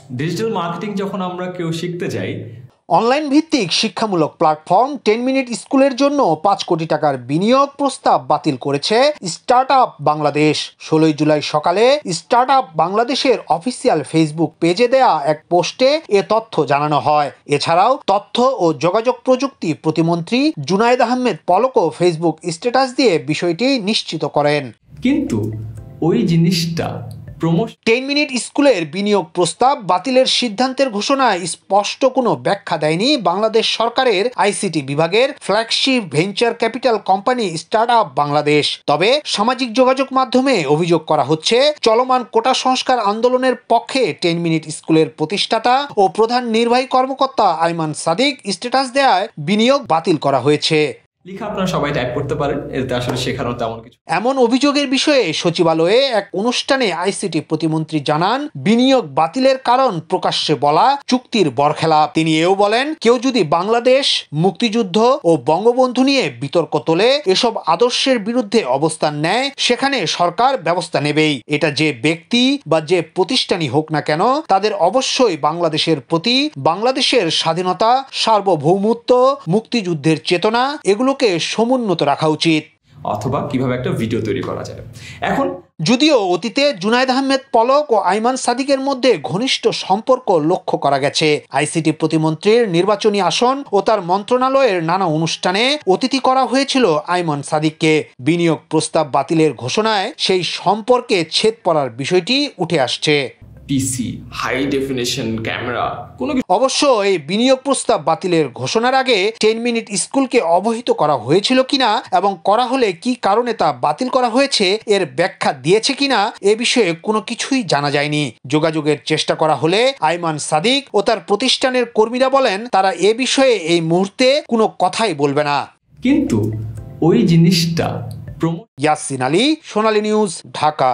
Digital marketing যখন আমরা কেউ শিখতে যাই, অনলাইন ভিত্তিক শিক্ষামূলক প্ল্যাটফর্ম 10 মিনিট স্কুলের জন্য 5 কোটি টাকার বিনিয়োগ প্রস্তাব বাতিল করেছে স্টার্টআপ বাংলাদেশ। 16 জুলাই সকালে স্টার্টআপ বাংলাদেশের অফিসিয়াল ফেসবুক পেজে দেয়া এক পোস্টে এ তথ্য জানানো হয়। এছাড়াও তথ্য ও যোগাযোগ প্রযুক্তি প্রতিমন্ত্রী জুনায়েদ আহমেদ পলকও ফেসবুক স্ট্যাটাস দিয়ে বিষয়টি নিশ্চিত করেন। কিন্তু ওই জিনিসটা 10 মিনিট স্কুলের বিনিয়োগ প্রস্তাব বাতিলের সিদ্ধান্তের ঘোষণায় স্পষ্ট কোনো ব্যাখ্যা দেয়নি বাংলাদেশ সরকারের আইসিটি বিভাগের flagship venture capital company startup Bangladesh. তবে সামাজিক যোগাযোগ মাধ্যমে অভিযোগ করা হচ্ছে, চলমান কোটা সংস্কার আন্দোলনের পক্ষে 10 মিনিট স্কুলের প্রতিষ্ঠাতা ও প্রধান নির্বাহী কর্মকর্তা আইমান সাদিক স্ট্যাটাস দেওয়ায় বিনিয়োগ বাতিল করা হয়েছে। লিখা আপনারা সবাই টাইপ করতে পারেন, এতে আসলে শেখানোর তেমন কিছু। এমন অভিযোগের বিষয়ে সচিবালয়ে এক অনুষ্ঠানে আইসিটি প্রতিমন্ত্রী জানান, বিনিয়োগ বাতিলের কারণ প্রকাশ্যে বলা চুক্তির বরখেলাপ। তিনি এও বলেন, কেউ যদি বাংলাদেশ, মুক্তিযুদ্ধ ও বঙ্গবন্ধু নিয়ে বিতর্ক তোলে, এসব আদর্শের বিরুদ্ধে অবস্থান নেয়, সেখানে সরকার ব্যবস্থা নেবেই। এটা যে ব্যক্তি বা যে প্রতিষ্ঠানই হোক না কেন, তাদের অবশ্যই বাংলাদেশের প্রতি, বাংলাদেশের স্বাধীনতা, সার্বভৌমত্ব, মুক্তিযুদ্ধের চেতনা এগুলোকে সমুন্নত রাখা উচিত। অথবা কিভাবে একটা ভিডিও তৈরি করা যায়। এখন যদিও অতীতে জুনায়েদ আহমেদ পলক ও আইমান সাদিকের মধ্যে ঘনিষ্ঠ সম্পর্ক লক্ষ্য করা গেছে। আইসিটি প্রতিমন্ত্রীর নির্বাচনী আসন ও তার মন্ত্রণালয়ের নানা অনুষ্ঠানে অতিথি করা হয়েছিল আইমান সাদিককে। বিনিয়োগ প্রস্তাব বাতিলের ঘোষণায় সেই সম্পর্কে ছেদ পড়ার বিষয়টি উঠে আসছে। পিসি, হাই ডেফিনিশন ক্যামেরা, অবশ্য এই বিনিয়োগ প্রস্তাব বাতিলের ঘোষণার আগে 10 মিনিট স্কুলকে অবহিত করা হয়েছিল কিনা এবং করা হলে কি কারণে তা বাতিল করা হয়েছে এর ব্যাখ্যা দিয়েছে কিনা এ বিষয়ে কোনো কিছুই জানা যায়নি। যোগাযোগের চেষ্টা করা হলে আইমান সাদিক ও তার প্রতিষ্ঠানের কর্মীরা বলেন, তারা এ বিষয়ে এই মুহূর্তে কোনো কথাই বলবে না। কিন্তু ওই জিনিসটা ইয়াসিন আলী, সোনালী নিউজ, ঢাকা।